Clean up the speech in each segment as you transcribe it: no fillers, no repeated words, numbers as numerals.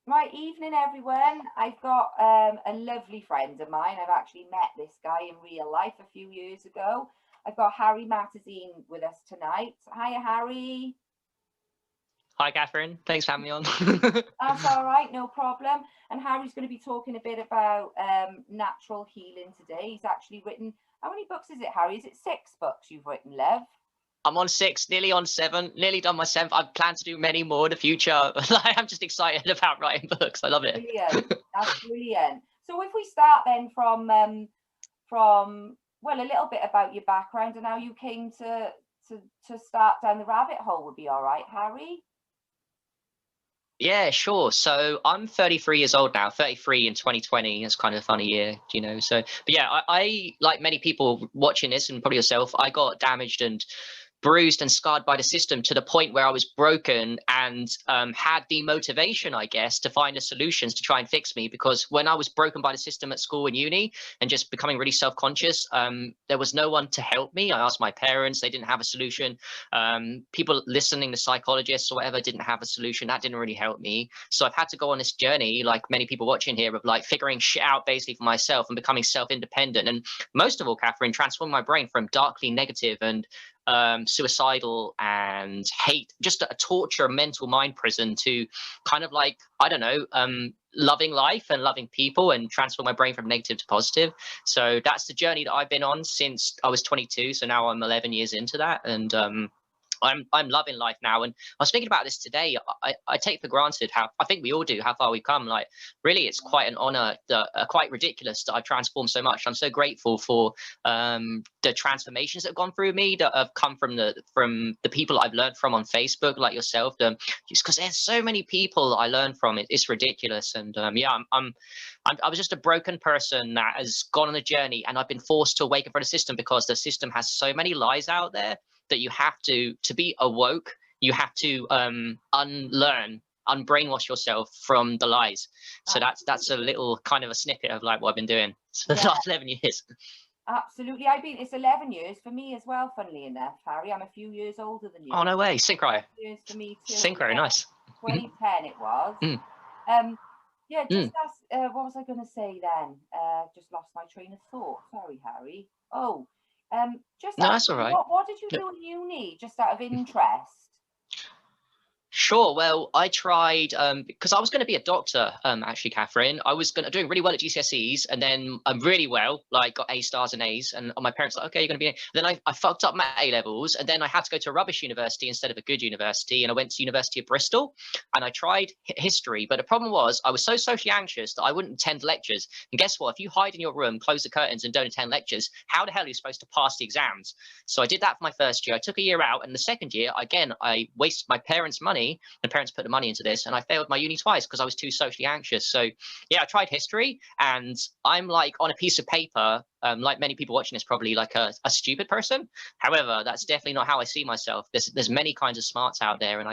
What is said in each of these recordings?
Right, evening everyone. I've got a lovely friend of mine. I've actually met this guy in real life a few years ago. I've got Harry Mattazine with us tonight. Hiya, Harry. Hi, Catherine. Thanks for having me on. That's all right, no problem. And Harry's going to be talking a bit about natural healing today. He's actually written, how many books is it, Harry? Is it 6 books you've written, love? I'm on 6, nearly on 7, nearly done my 7th. I plan to do many more in the future. I'm just excited about writing books. I love it. Brilliant. That's brilliant. So if we start then from well, a little bit about your background and how you came to start down the rabbit hole would be all right, Harry. Yeah, sure. So I'm 33 years old now, 33 in 2020. It's kind of a funny year, you know. So, but yeah, I like many people watching this and probably yourself, I got damaged and bruised and scarred by the system to the point where I was broken and had the motivation, I guess, to find the solutions to try and fix me. Because when I was broken by the system at school and uni and just becoming really self-conscious, there was no one to help me. I asked my parents, they didn't have a solution. People listening to psychologists or whatever didn't have a solution. That didn't really help me. So I've had to go on this journey, like many people watching here, of like figuring shit out basically for myself and becoming self-independent. And most of all, Catherine, transforming my brain from darkly negative and suicidal and hate, just a torture mental mind prison, to kind of like, I don't know, loving life and loving people and transform my brain from negative to positive. So that's the journey that I've been on since I was 22. So now I'm 11 years into that. And I'm loving life now. And I was thinking about this today. I take for granted how, I think we all do, how far we've come. Like, really, it's quite an honor, quite ridiculous that I've transformed so much. I'm so grateful for the transformations that have gone through me, that have come from the people I've learned from on Facebook, like yourself. Just because there's so many people that I learn from. It's ridiculous. And yeah, I was just a broken person that has gone on a journey, and I've been forced to awaken from the system, because the system has so many lies out there that you have to be awoke, you have to unlearn, unbrainwash yourself from the lies. So that's a little kind of a snippet of like what I've been doing for the last 11 years. Absolutely. It's 11 years for me as well, funnily enough, Harry. I'm a few years older than you. Oh, no way. Synchro. Years for me too. Synchro, nice. 2010 it was. Yeah, just as, what was I going to say then? Just lost my train of thought. Sorry, Harry. Oh, just no, that's all right. What did you do in uni, just out of interest? Sure. Well, I tried because I was going to be a doctor. Actually, Catherine, I was doing really well at GCSEs, and then really well, like got A stars and A's. And my parents were like, okay, you're going to be. Then I fucked up my A levels, and then I had to go to a rubbish university instead of a good university. And I went to University of Bristol, and I tried history. But the problem was I was so socially anxious that I wouldn't attend lectures. And guess what? If you hide in your room, close the curtains, and don't attend lectures, how the hell are you supposed to pass the exams? So I did that for my first year. I took a year out, and the second year, again, I wasted my parents' money. My parents put the money into this, and I failed my uni twice because I was too socially anxious. So yeah, I tried history, and I'm like, on a piece of paper, like many people watching this, probably like a stupid person. However, that's definitely not how I see myself. There's many kinds of smarts out there, and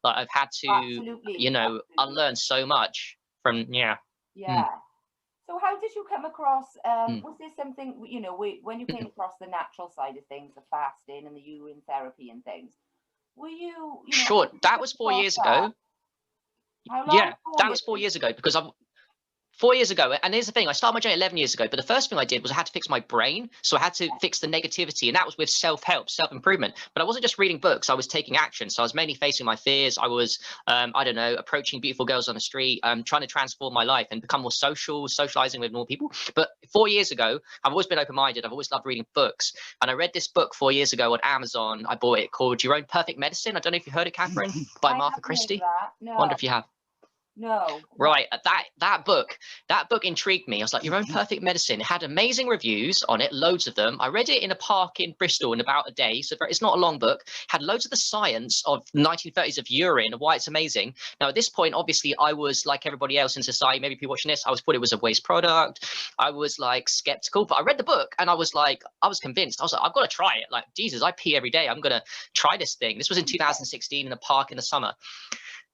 I've had to, you know, unlearn so much from Yeah. So how did you come across, was this something, you know, when you came across the natural side of things, the fasting and the urine therapy and things, were you sure, that was 4 years ago. Yeah, that was 4 years ago, because 4 years ago, and here's the thing, I started my journey 11 years ago, but the first thing I did was I had to fix my brain. So I had to fix the negativity, and that was with self-help, self-improvement. But I wasn't just reading books, I was taking action. So I was mainly facing my fears. I was, I don't know, approaching beautiful girls on the street, trying to transform my life and become more socializing with more people. But 4 years ago, I've always been open-minded. I've always loved reading books. And I read this book 4 years ago on Amazon. I bought it, called Your Own Perfect Medicine. I don't know if you heard it, Catherine, by Martha Christie. No. Wonder if you have. No. Right. That book intrigued me. I was like, Your Own Perfect Medicine. It had amazing reviews on it, loads of them. I read it in a park in Bristol in about a day. So it's not a long book. Had loads of the science of 1930s of urine and why it's amazing. Now, at this point, obviously, I was like everybody else in society. Maybe people watching this, I was thought it was a waste product. I was like skeptical, but I read the book and I was convinced. I was like, I've got to try it. Like, Jesus, I pee every day. I'm going to try this thing. This was in 2016 in a park in the summer.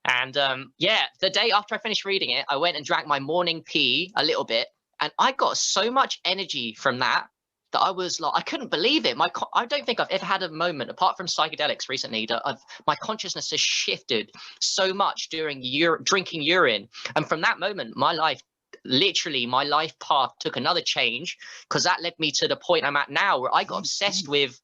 And yeah, the day after I finished reading it, I went and drank my morning pee a little bit, and I got so much energy from that. that I was like, I couldn't believe it. I don't think I've ever had a moment, apart from psychedelics recently, that my consciousness has shifted so much during drinking urine. And from that moment, literally my life path took another change, because that led me to the point I'm at now, where I got obsessed with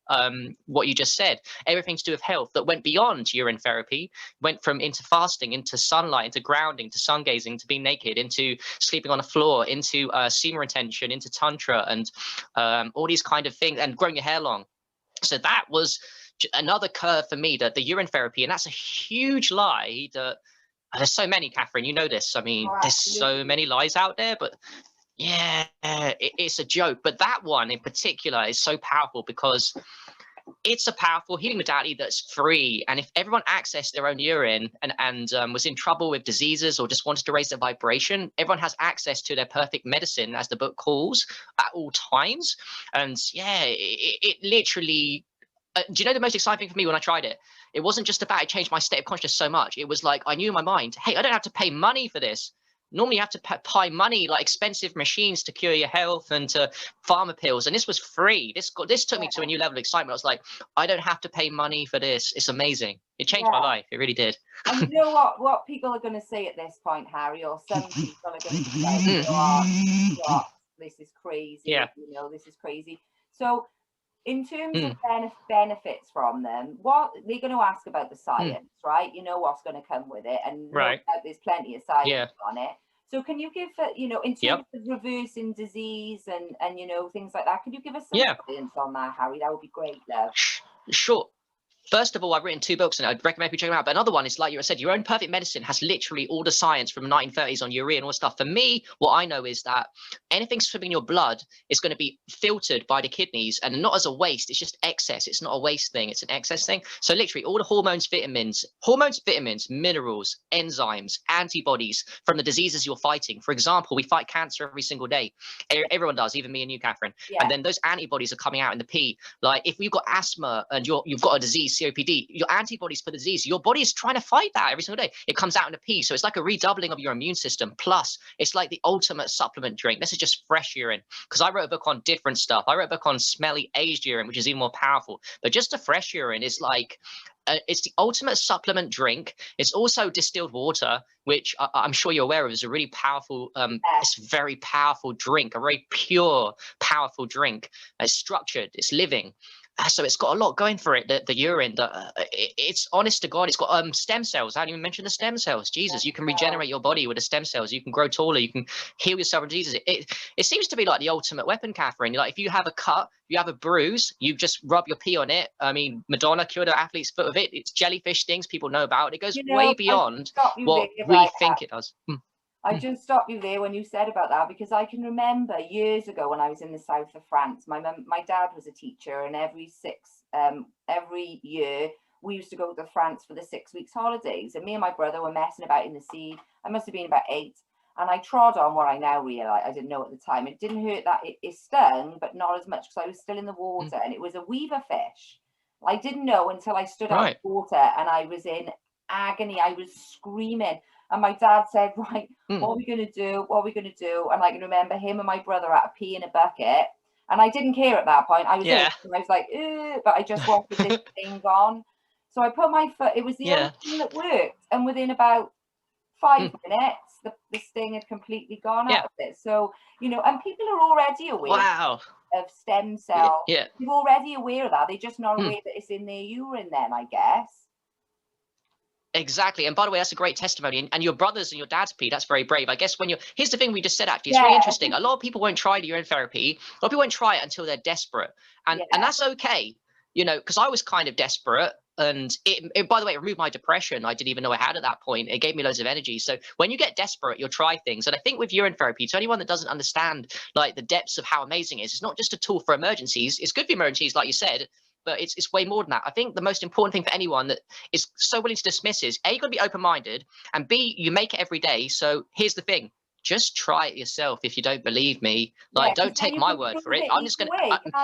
what you just said, everything to do with health, that went beyond urine therapy, went from into fasting, into sunlight, into grounding, to sun gazing, to being naked, into sleeping on the floor, into semen retention, into tantra, and all these kind of things, and growing your hair long. So that was another curve for me, that the urine therapy, and that's a huge lie that there's so many, Catherine, you know this. I mean, there's so many lies out there, but yeah, it's a joke. But that one in particular is so powerful, because it's a powerful healing modality that's free. And if everyone accessed their own urine and was in trouble with diseases, or just wanted to raise their vibration, everyone has access to their perfect medicine, as the book calls, at all times. And yeah, it literally, do you know the most exciting thing for me when I tried it? It wasn't just about, it changed my state of consciousness so much. It was like, I knew in my mind, hey, I don't have to pay money for this. Normally you have to pay money, like expensive machines to cure your health and to pharma pills. And this was free. This took me to a new level of excitement. I was like, I don't have to pay money for this. It's amazing. It changed my life. It really did. And you know what people are going to say at this point, Harry, or some people are going to be like, what? This is crazy. Yeah. You know, this is crazy. So in terms of benefits from them, what they're going to ask about the science, right? You know what's going to come with it, and there's plenty of science on it. So can you give, you know, in terms of reversing disease and you know, things like that, can you give us some science on that, Harry? That would be great, love. Sure. First of all, I've written 2 books, and I'd recommend people check them out. But another one is, like you said, Your Own Perfect Medicine has literally all the science from the 1930s on urea and all stuff. For me, what I know is that anything swimming in your blood is going to be filtered by the kidneys, and not as a waste. It's just excess. It's not a waste thing. It's an excess thing. So literally all the hormones, vitamins, minerals, enzymes, antibodies from the diseases you're fighting. For example, we fight cancer every single day. Everyone does, even me and you, Catherine. And then those antibodies are coming out in the pee. Like if you've got asthma and you've got a disease, COPD, your antibodies for the disease, your body is trying to fight that every single day. It comes out in a pee. So it's like a redoubling of your immune system. Plus, it's like the ultimate supplement drink. This is just fresh urine. Because I wrote a book on different stuff. I wrote a book on smelly aged urine, which is even more powerful. But just a fresh urine is like, it's the ultimate supplement drink. It's also distilled water, which I'm sure you're aware of, is a really powerful, it's very powerful drink, a very pure, powerful drink. It's structured, it's living. So it's got a lot going for it, the urine. It's honest to God, it's got stem cells. I didn't even mention the stem cells. Jesus, you can regenerate your body with the stem cells. You can grow taller. You can heal yourself from diseases. It seems to be like the ultimate weapon, Catherine. Like if you have a cut, you have a bruise, you just rub your pee on it. I mean, Madonna cured her athlete's foot with it. It's jellyfish stings. People know about it. It goes way beyond what we think it does. I just stopped you there when you said about that, because I can remember years ago when I was in the south of France, my dad was a teacher, and every year we used to go to France for the 6 weeks holidays, and me and my brother were messing about in the sea. I must have been about 8, and I trod on what I now realize, I didn't know at the time, it didn't hurt, that it stung, but not as much, because I was still in the water, and it was a weaver fish. I didn't know until I stood out of the water, and I was in agony. I was screaming. And my dad said, right, what are we going to do? What are we going to do? And I can remember him and my brother had to pee in a bucket. And I didn't care at that point. I was I was like, but I just wanted this thing gone. So I put my foot, it was the only thing that worked. And within about 5 minutes, the sting had completely gone out of it. So, you know, and people are already aware of stem cell. They're already aware of that. They're just not aware that it's in their urine then, I guess. Exactly. And by the way, that's a great testimony. And your brothers and your dad's pee, that's very brave. I guess here's the thing we just said, actually, it's really interesting. A lot of people won't try the urine therapy. A lot of people won't try it until they're desperate. And that's okay, you know, because I was kind of desperate. And it, by the way, it removed my depression. I didn't even know I had at that point. It gave me loads of energy. So when you get desperate, you'll try things. And I think with urine therapy, to anyone that doesn't understand like the depths of how amazing it is, it's not just a tool for emergencies. It's good for emergencies, like you said, but it's way more than that. I think the most important thing for anyone that is so willing to dismiss is A, you've got to be open-minded, and B, you make it every day. So here's the thing. just try it yourself if you don't believe me. Like, don't take my word for it. I'm just gonna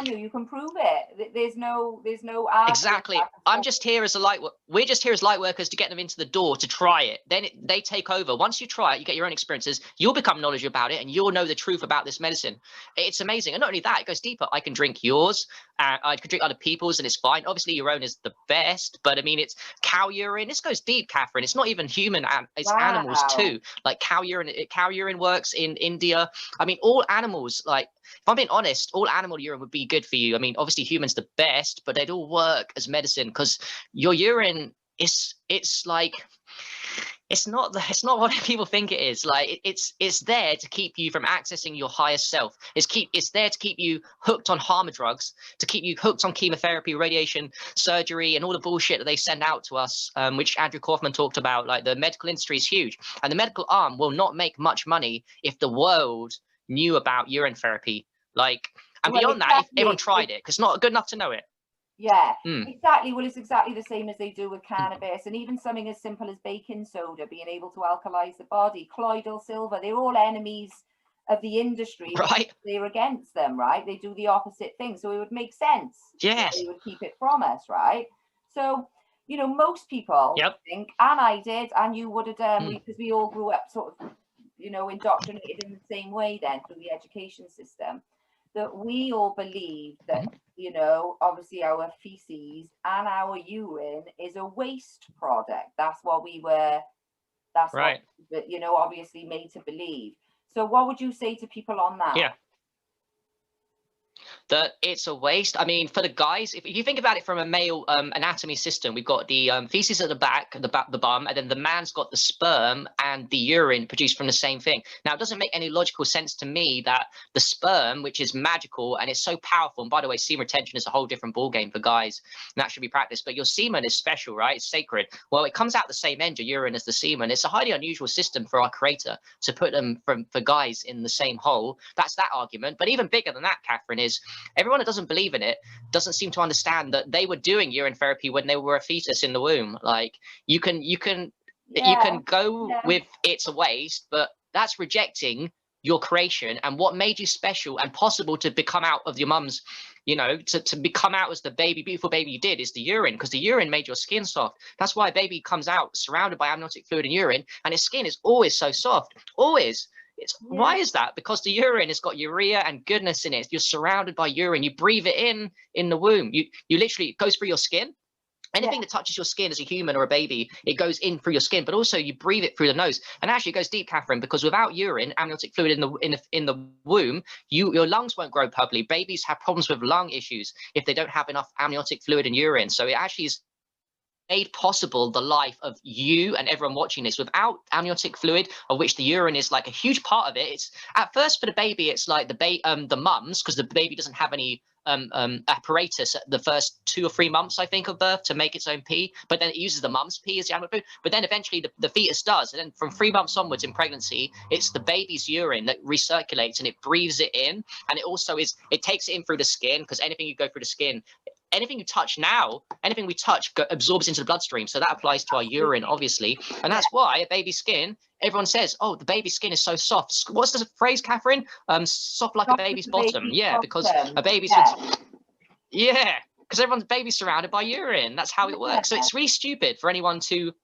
you can prove it. There's no exactly. I'm just here as a we're just here as light workers to get them into the door to try it. Then they take over. Once you try it, you get your own experiences, you'll become knowledgeable about it, and you'll know the truth about this medicine. It's amazing. And not only that, it goes deeper. I can drink yours, I can drink other people's, and it's fine. Obviously your own is the best, but I mean, it's cow urine. This goes deep, Catherine. It's not even human, it's animals too. Like cow urine works in India. I mean, all animals, like, if I'm being honest, all animal urine would be good for you. I mean, obviously humans the best, but they'd all work as medicine, because your urine it's like, it's not what people think it is. Like, it's there to keep you from accessing your higher self. It's there to keep you hooked on harm drugs, to keep you hooked on chemotherapy, radiation, surgery, and all the bullshit that they send out to us, which Andrew Kaufman talked about. Like, the medical industry is huge, and the medical arm will not make much money if the world knew about urine therapy. Like, and beyond that, if everyone tried it, because it's not good enough to know it. Yeah, exactly. Well, it's exactly the same as they do with cannabis, and even something as simple as baking soda being able to alkalize the body. Colloidal silver, they're all enemies of the industry. Right. They're against them, right? They do the opposite thing. So it would make sense. Yes. They would keep it from us, right? So, you know, most people think, and I did, and you would have done, because we all grew up sort of, you know, indoctrinated in the same way then through the education system, that we all believe that, you know, obviously our feces and our urine is a waste product. That's what we were, that's right. What, you know, obviously made to believe. So what would you say to people on that? Yeah. That it's a waste. I mean, for the guys, if you think about it from a male anatomy system, we've got the feces at the back, the bum, and then the man's got the sperm and the urine produced from the same thing. Now, it doesn't make any logical sense to me that the sperm, which is magical and it's so powerful, and by the way, semen retention is a whole different ballgame for guys, and that should be practiced, but your semen is special, right? It's sacred. Well, it comes out the same end, your urine, as the semen. It's a highly unusual system for our creator to put them for guys in the same hole. That's that argument. But even bigger than that, Catherine, is everyone that doesn't believe in it doesn't seem to understand that they were doing urine therapy when they were a fetus in the womb. Like, you can go with it's a waste, but that's rejecting your creation and what made you special and possible to become out of your mum's, you know, to become out as the baby, beautiful baby you did, is the urine, because the urine made your skin soft. That's why a baby comes out surrounded by amniotic fluid and urine, and his skin is always so soft, always. Why is that? Because the urine has got urea and goodness in it. You're surrounded by urine. You breathe it in the womb. You literally, it goes through your skin. Anything that touches your skin as a human or a baby, it goes in through your skin, but also you breathe it through the nose. And actually it goes deep, Catherine, because without urine, amniotic fluid in the womb, your lungs won't grow properly. Babies have problems with lung issues if they don't have enough amniotic fluid and urine. So it actually is made possible the life of you and everyone watching this. Without amniotic fluid, of which the urine is like a huge part of it, it's at first for the baby, it's like the mums, because the baby doesn't have any apparatus at the first 2 or 3 months, I think, of birth to make its own pee, but then it uses the mum's pee as the animal food. But then eventually the fetus does, and then from 3 months onwards in pregnancy, it's the baby's urine that recirculates and it breathes it in, and it also it takes it in through the skin, because anything you go through the skin, anything you touch now, anything we touch absorbs into the bloodstream. So that applies to our urine, obviously. And that's why a baby's skin, everyone says, oh, the baby's skin is so soft. What's the phrase, Catherine? Soft like a baby's bottom. Yeah, because a baby's... Yeah, because everyone's baby's surrounded by urine. That's how it works. So it's really stupid for anyone to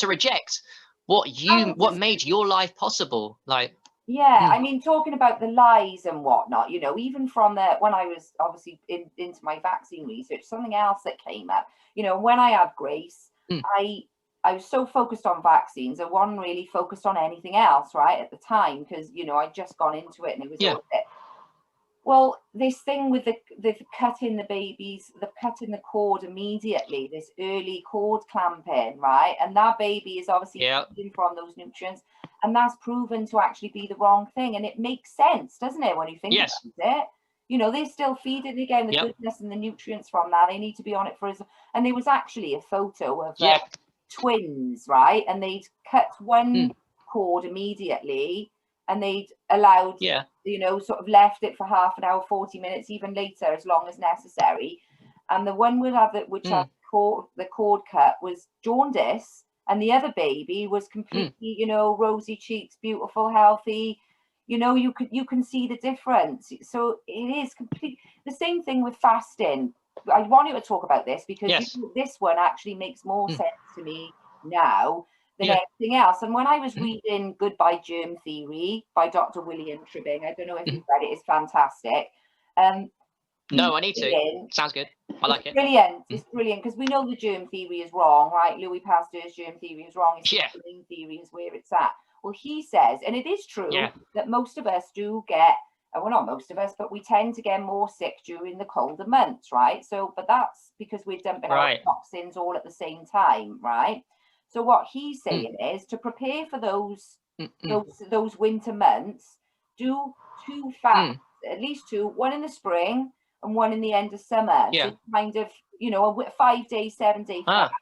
reject what made your life possible. Like... Yeah, I mean, talking about the lies and whatnot, you know, even from when I was obviously into my vaccine research, something else that came up, you know, when I had Grace, I was so focused on vaccines, I wasn't really focused on anything else, right, at the time, because, you know, I'd just gone into it and it was all a bit. Well, this thing with the cutting the babies, the cutting the cord immediately, this early cord clamping, right? And that baby is obviously feeding from those nutrients, and that's proven to actually be the wrong thing. And it makes sense, doesn't it, when you think about it? You know, they're still feeding again the goodness and the nutrients from that. They need to be on it for as. And there was actually a photo of twins, right? And they'd cut one cord immediately, and they'd allowed, you know, sort of left it for half an hour, 40 minutes, even later, as long as necessary. And the one which had the cord cut was jaundice, and the other baby was completely, you know, rosy cheeks, beautiful, healthy. You know, you can see the difference. So it is complete. The same thing with fasting. I want you to talk about this because Yes. this one actually makes more sense to me now than Yeah. everything else. And when I was reading Goodbye Germ Theory by Dr. William Tribbing, I don't know if you've read it, it's fantastic. No, I need to. Sounds good. I like it. Brilliant. It's brilliant because we know the germ theory is wrong, right? Louis Pasteur's germ theory is wrong. It's Yeah. the germ theory is where it's at. Well, he says, and it is true Yeah. that most of us do get, well, not most of us, but we tend to get more sick during the colder months, right? So, but that's because we're dumping our toxins all at the same time, right? So what he's saying is to prepare for those winter months, do 2 fasts, at least 2, one in the spring and one in the end of summer. Yeah. So kind of, you know, a 5-day, 7-day fast.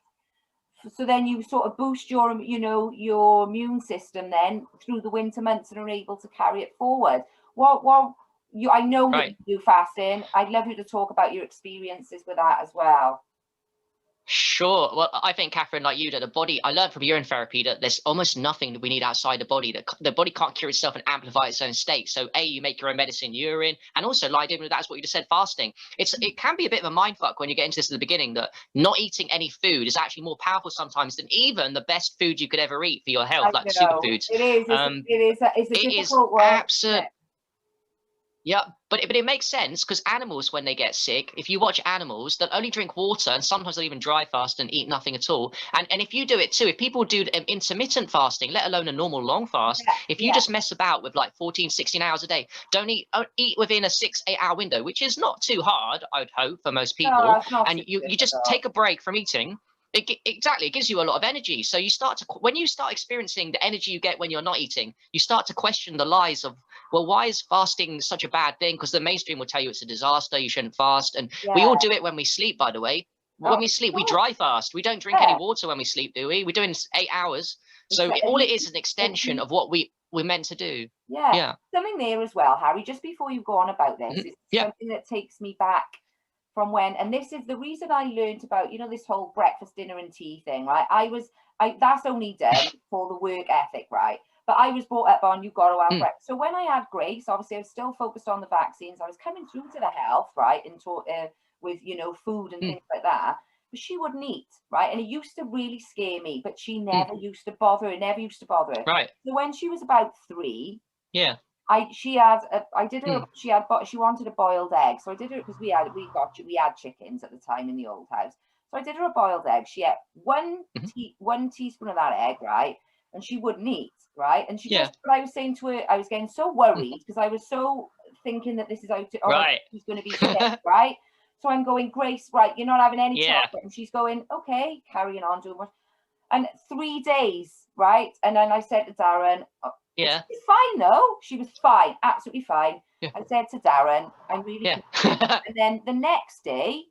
So then you sort of boost your, you know, your immune system then through the winter months and are able to carry it forward. Well, I know that you do fasting. I'd love you to talk about your experiences with that as well. Sure. Well, I think, Catherine, like you, that the body, I learned from urine therapy that there's almost nothing that we need outside the body, that the body can't cure itself and amplify its own state. So you make your own medicine, urine, and also like that's what you just said, fasting. It can be a bit of a mind fuck when you get into this at the beginning, that not eating any food is actually more powerful sometimes than even the best food you could ever eat for your health, like the superfoods. It is. It's a difficult one. Absolute. Yeah, but it makes sense because animals, when they get sick, if you watch animals, they'll only drink water and sometimes they'll even dry fast and eat nothing at all. And if you do it too, if people do intermittent fasting, let alone a normal long fast, if you just mess about with like 14, 16 hours a day, don't eat within a 6-8 hour window, which is not too hard, I would hope, for most people. And you just take a break from eating. Exactly, it gives you a lot of energy. So when you start experiencing the energy you get when you're not eating, you start to question the lies of, well, why is fasting such a bad thing? Because the mainstream will tell you it's a disaster, you shouldn't fast. And we all do it when we sleep, by the way. When we sleep, we dry fast. We don't drink any water when we sleep, do we? We're doing 8 hours. So all it is an extension of what we're meant to do. Yeah. Something there as well, Harry, just before you go on about this, it's something that takes me back from when, and this is the reason I learned about, you know, this whole breakfast, dinner and tea thing, right? That's only done for the work ethic, right? But I was brought up on, you've got to have breakfast. So when I had Grace, obviously I was still focused on the vaccines. I was coming through to the health, right? And with, you know, food and things like that. But she wouldn't eat, right? And it used to really scare me, but she never used to bother. It never used to bother her. Right. So when she was about 3, she wanted a boiled egg. So I did her, because we had chickens at the time in the old house. So I did her a boiled egg. She ate one teaspoon of that egg, right? And she wouldn't eat, right? And but I was saying to her, I was getting so worried because I was so thinking that this is she's going to be sick, right? So I'm going, Grace, right, you're not having any chocolate. And she's going, okay, carrying on, doing what. And 3 days, right? And then I said to Darren, it's fine though. She was fine, absolutely fine. I said to Darren, I'm really and then the next day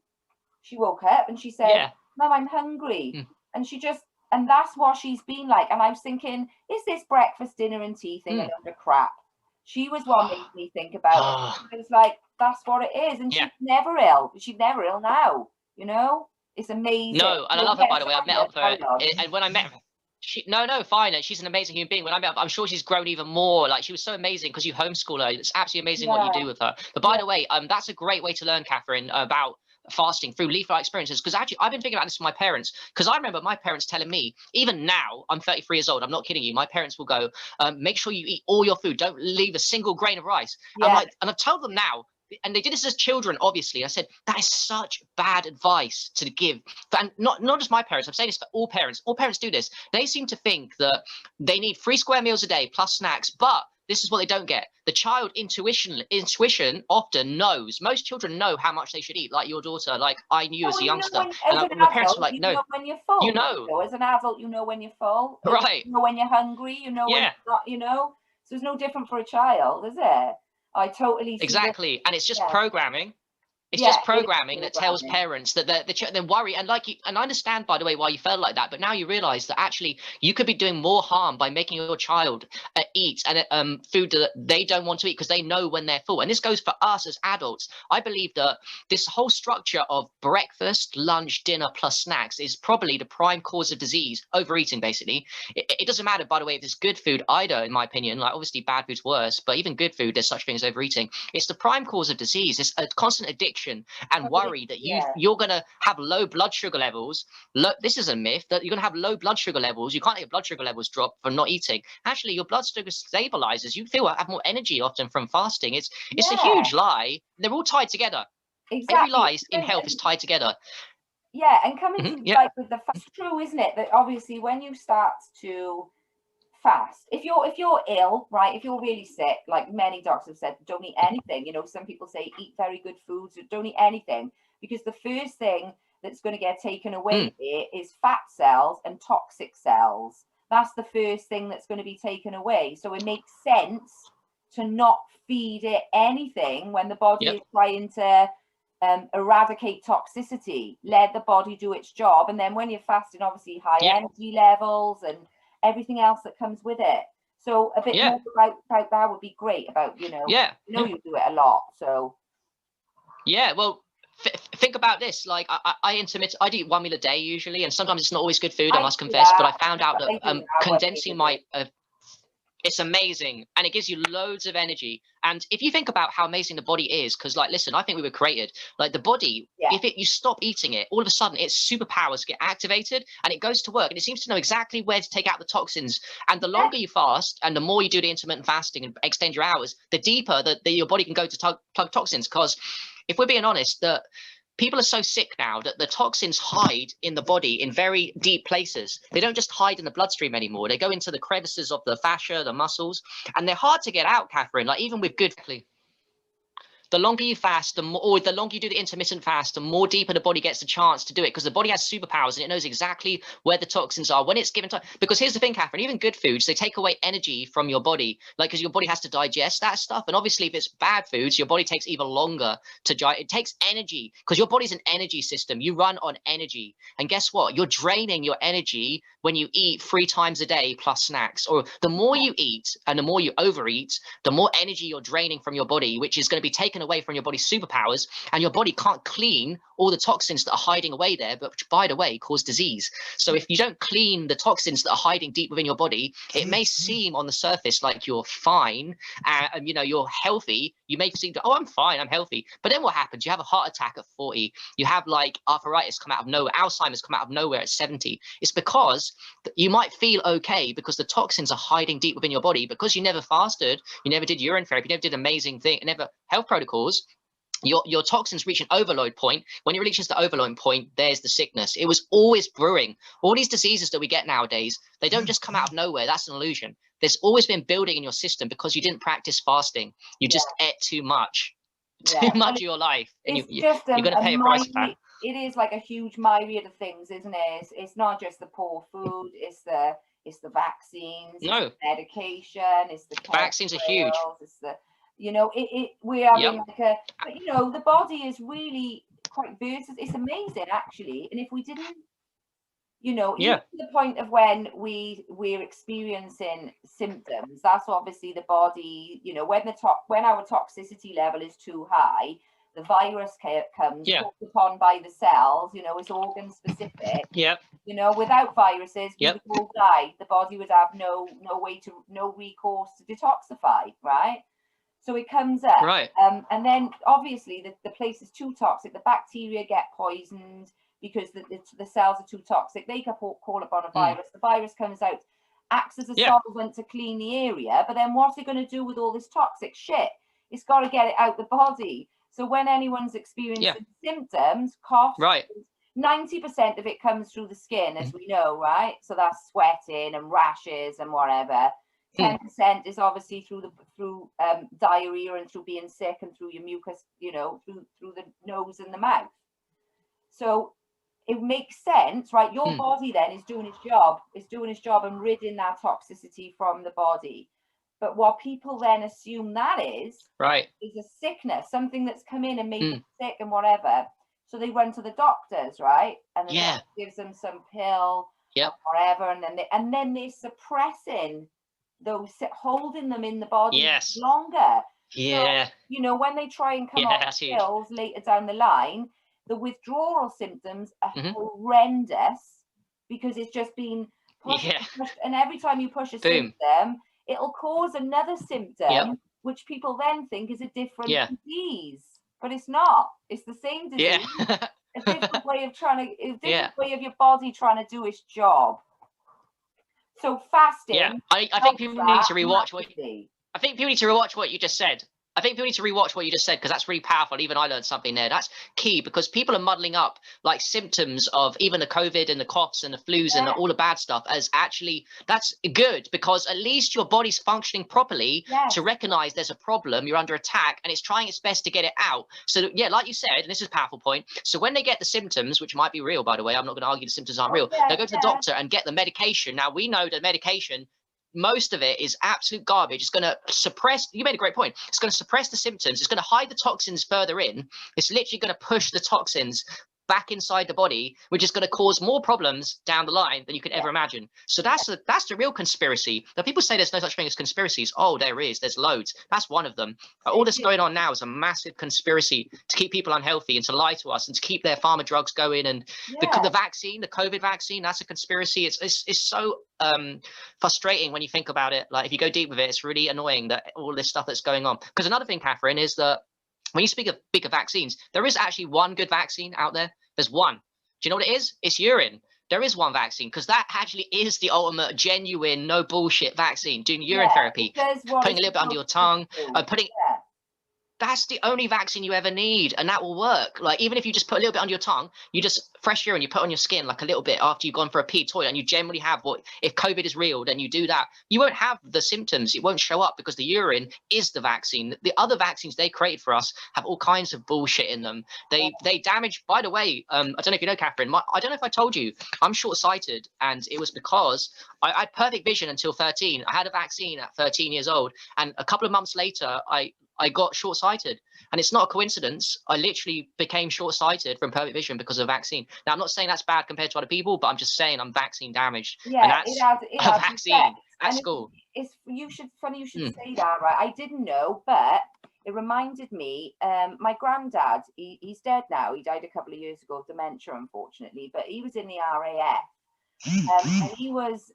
she woke up and she said, Mum, I'm hungry. And and that's what she's been like. And I was thinking, is this breakfast, dinner and tea thing another crap? She was what made me think about it. It was like, that's what it is. And she's never ill. She's never ill now, you know? It's amazing. No, and I love her, by the way. I've met up with her. And when I met her, fine. She's an amazing human being. When I met her, I'm sure she's grown even more. Like, she was so amazing because you homeschool her. It's absolutely amazing what you do with her. But by the way, that's a great way to learn, Catherine, about fasting through leaf-like experiences. Because actually, I've been thinking about this with my parents. Because I remember my parents telling me, even now, I'm 33 years old. I'm not kidding you. My parents will go, make sure you eat all your food. Don't leave a single grain of rice. I'm like, and I've told them now, and they did this as children, obviously. I said, that is such bad advice to give. And not just my parents, I'm saying this for all parents. All parents do this. They seem to think that they need 3 square meals a day plus snacks, but this is what they don't get. The child intuition often knows. Most children know how much they should eat, like your daughter, like I knew as a youngster. And my parents were like, no. You know when you're full. You know. As an adult, you know when you're full. Right. You know when you're hungry. You know when you're not, you know. So it's no different for a child, is it? I totally see exactly. And it's just programming. It's Yeah, just it is programming that tells programming. parents that they're worried, and like you, and I understand, by the way, why you felt like that. But now you realise that actually you could be doing more harm by making your child eat and food that they don't want to eat because they know when they're full. And this goes for us as adults. I believe that this whole structure of breakfast, lunch, dinner plus snacks is probably the prime cause of disease, overeating. Basically, it doesn't matter, by the way, if it's good food either. In my opinion, like obviously bad food's worse, but even good food, there's such thing as overeating. It's the prime cause of disease. It's a constant addiction and worry that Yeah, you're going to have low blood sugar levels. This is a myth that you're going to have low blood sugar levels. You can't let your blood sugar levels drop from not eating. Actually, your blood sugar stabilizes. You have more energy often from fasting. It's a yeah, huge lie. They're all tied together. Every exactly. lie in health is tied together. Yeah, and coming to Yeah. like with the fast, true, isn't it? That obviously when you start to fast, if you're ill, right? If you're really sick, like many doctors have said, don't eat anything. You know, some people say eat very good foods, don't eat anything, because the first thing that's going to get taken away there is fat cells and toxic cells. That's the first thing that's going to be taken away. So it makes sense to not feed it anything when the body Yep. is trying to eradicate toxicity. Let the body do its job, and then when you're fasting, obviously high energy levels and everything else that comes with it. So a bit more about that would be great. About you know you do it a lot. So well, think about this. Like I eat 1 meal a day usually, and sometimes it's not always good food, I must confess. But I found out that condensing my it's amazing, and it gives you loads of energy. And if you think about how amazing the body is, because like, listen, I think we were created like the body. If you stop eating it, all of a sudden its superpowers get activated and it goes to work, and it seems to know exactly where to take out the toxins. And the longer you fast, and the more you do the intermittent fasting and extend your hours, the deeper that your body can go to plug toxins. Because if we're being honest, that people are so sick now that the toxins hide in the body in very deep places. They don't just hide in the bloodstream anymore. They go into the crevices of the fascia, the muscles, and they're hard to get out, Catherine. Like even with good, the longer you fast, the more, or the longer you do the intermittent fast, the more deeper the body gets a chance to do it, because the body has superpowers and it knows exactly where the toxins are when it's given time. Because here's the thing, Catherine, even good foods, they take away energy from your body, like because your body has to digest that stuff. And obviously, if it's bad foods, your body takes even longer to digest. It takes energy because your body's an energy system. You run on energy, and guess what? You're draining your energy when you eat 3 times a day plus snacks. Or the more you eat and the more you overeat, the more energy you're draining from your body, which is going to be taken away from your body's superpowers, and your body can't clean all the toxins that are hiding away there, but which, by the way, cause disease. So if you don't clean the toxins that are hiding deep within your body, it may seem on the surface like you're fine and you know you're healthy. You may seem to, oh, I'm fine, I'm healthy. But then what happens? You have a heart attack at 40. You have like arthritis come out of nowhere, Alzheimer's come out of nowhere at 70. It's because you might feel okay because the toxins are hiding deep within your body, because you never fasted, you never did urine therapy, you never did amazing thing, never health protocols. Your toxins reach an overload point. When it reaches the overload point, there's the sickness. It was always brewing. All these diseases that we get nowadays, they don't just come out of nowhere. That's an illusion. There's always been building in your system because you didn't practice fasting. You just ate too much, too much of your life, and it's just you're going to pay a price for that. It is like a huge myriad of things, isn't it? It's not just the poor food. It's the vaccines. No, it's the medication. It's the vaccines are huge. It's the we're having like a, but you know, the body is really quite versatile. It's amazing actually. And if we didn't, you know, to the point of when we're experiencing symptoms, that's obviously the body, you know, when our toxicity level is too high, the virus comes called upon by the cells, you know, it's organ specific. You know, without viruses, we would all die. The body would have no recourse to detoxify, right? So it comes up, and then obviously the place is too toxic. The bacteria get poisoned because the cells are too toxic. They can call upon a virus. The virus comes out, acts as a solvent to clean the area. But then what's it going to do with all this toxic shit? It's got to get it out the body. So when anyone's experiencing symptoms, cough, 90% of it comes through the skin, as we know, right? So that's sweating and rashes and whatever. 10% is obviously through diarrhea and through being sick and through your mucus, you know, through the nose and the mouth. So it makes sense, right? Your body then is doing its job and ridding that toxicity from the body. But what people then assume that is Right. a sickness, something that's come in and made them sick and whatever. So they run to the doctors, right? And the doctor gives them some pill or whatever, and then they're suppressing those, holding them in the body longer. Yeah. So, you know, when they try and come off pills later down the line, the withdrawal symptoms are horrendous because it's just been pushed, and every time you push a symptom, it'll cause another symptom, which people then think is a different disease, but it's not. It's the same disease. A different way of way of your body trying to do its job. So fasting. I think people need to rewatch I think people need to rewatch what you just said. I think people need to rewatch what you just said, because that's really powerful. Even I learned something there. That's key, because people are muddling up like symptoms of even the COVID and the coughs and the flus and all the bad stuff as actually, that's good, because at least your body's functioning properly to recognize there's a problem, you're under attack, and it's trying its best to get it out. So yeah, like you said, and this is a powerful point. So when they get the symptoms, which might be real, by the way, I'm not going to argue the symptoms aren't real. They'll go to the doctor and get the medication. Now we know that medication, most of it is absolute garbage. It's going to suppress, you made a great point, it's going to suppress the symptoms, it's going to hide the toxins further in, it's literally going to push the toxins back inside the body, which is going to cause more problems down the line than you could ever imagine. So that's the real conspiracy. Now people say there's no such thing as conspiracies. Oh, there is. There's loads. That's one of them. All this going on now is a massive conspiracy to keep people unhealthy and to lie to us and to keep their pharma drugs going. And the vaccine, the COVID vaccine, that's a conspiracy. It's so frustrating when you think about it. Like if you go deep with it, it's really annoying that all this stuff that's going on. Because another thing, Catherine, is that when you speak of bigger vaccines, there is actually one good vaccine out there. There's one. Do you know what it is? It's urine. There is one vaccine, because that actually is the ultimate, genuine, no bullshit vaccine. Doing urine therapy, putting a little bit under your tongue, that's the only vaccine you ever need, and that will work. Like even if you just put a little bit under your tongue, you just fresh urine, you put on your skin like a little bit after you've gone for a pee toilet, and you generally have if COVID is real, then you do that. You won't have the symptoms. It won't show up because the urine is the vaccine. The other vaccines they created for us have all kinds of bullshit in them. They damage. By the way, I don't know if you know, Catherine. I don't know if I told you, I'm short-sighted, and it was because I had perfect vision until 13. I had a vaccine at 13 years old, and a couple of months later, I got short-sighted, and it's not a coincidence. I literally became short-sighted from perfect vision because of a vaccine. Now, I'm not saying that's bad compared to other people, but I'm just saying I'm vaccine damaged. Yeah, and that's it has a vaccine at school. It's funny you should say that, right? I didn't know, but it reminded me. My granddad, he's dead now. He died a couple of years ago of dementia, unfortunately, but he was in the RAF. And he was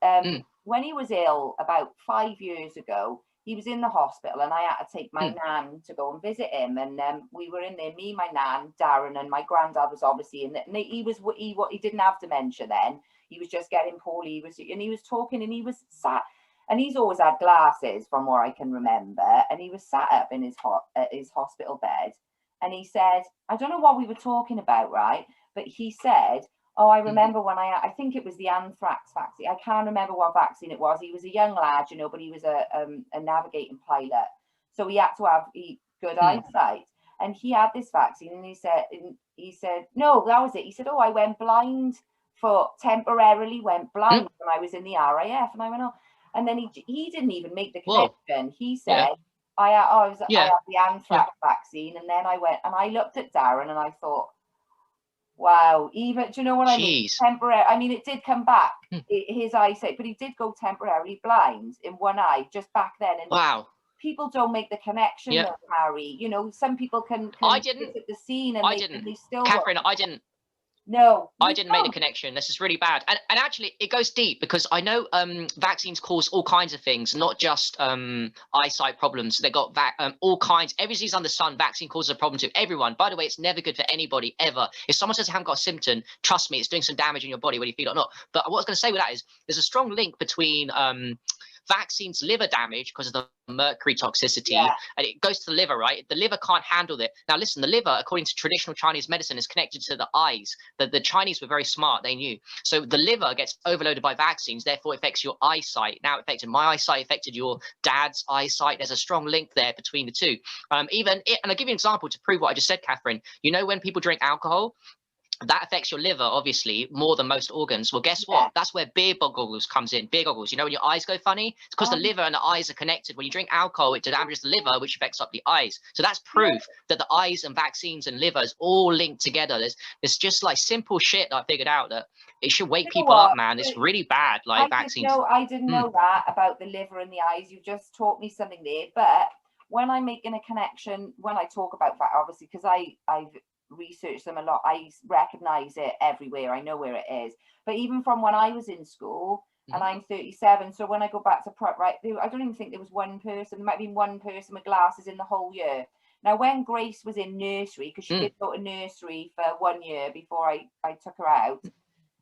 when he was ill about 5 years ago. He was in the hospital, and I had to take my nan to go and visit him. And we were in there, me, my nan, Darren, and my granddad was obviously in it. And he didn't have dementia then. He was just getting poorly. He was talking, and he was sat, and he's always had glasses from what I can remember. And he was sat up in his hospital bed, and he said, I don't know what we were talking about, right? But he said, oh, I remember when I think it was the anthrax vaccine. I can't remember what vaccine it was. He was a young lad, you know, but he was a navigating pilot. So he had to have good eyesight. And he had this vaccine, and he said, no, that was it. He said, oh, I went blind temporarily went blind when I was in the RAF. And I went, oh, and then he didn't even make the connection. He said, I had the anthrax vaccine. And then I went, and I looked at Darren, and I thought, wow, even, do you know what I mean? Temporary. I mean, it did come back, his eyesight, but he did go temporarily blind in one eye just back then. And wow. People don't make the connection, though, Harry. You know, some people can visit the scene, and they still. Catherine, I didn't. No, I didn't make the connection. This is really bad. And actually, it goes deep, because I know vaccines cause all kinds of things, not just eyesight problems. They got all kinds. Every disease under the sun, vaccine causes a problem to everyone. By the way, it's never good for anybody, ever. If someone says they haven't got a symptom, trust me, it's doing some damage in your body, whether you feel it or not. But what I was going to say with that is there's a strong link between vaccines liver damage because of the mercury toxicity, and it goes to the liver, right? The liver can't handle it. Now listen, the liver, according to traditional Chinese medicine, is connected to the eyes. The Chinese were very smart, they knew. So the liver gets overloaded by vaccines, therefore it affects your eyesight. Now it affected my eyesight, affected your dad's eyesight. There's a strong link there between the two. And I'll give you an example to prove what I just said, Catherine. You know, when people drink alcohol, that affects your liver obviously more than most organs. Well, guess what? That's where beer goggles comes in. Beer goggles, you know, when your eyes go funny, it's because the liver and the eyes are connected. When you drink alcohol, it damages the liver, which affects up the eyes. So that's proof that the eyes and vaccines and livers all linked together. There's just like simple shit that I figured out that it should wake people up, man. It's really bad, like vaccines. I didn't know that about the liver and the eyes. You just taught me something there. But when I'm making a connection, when I talk about that, obviously, because I've researched them a lot, I recognize it everywhere. I know where it is. But even from when I was in school, and I'm 37, so when I go back to prep, right, I don't even think there was one person. There might have been one person with glasses in the whole year. Now, when Grace was in nursery, because she did go to nursery for 1 year before I took her out,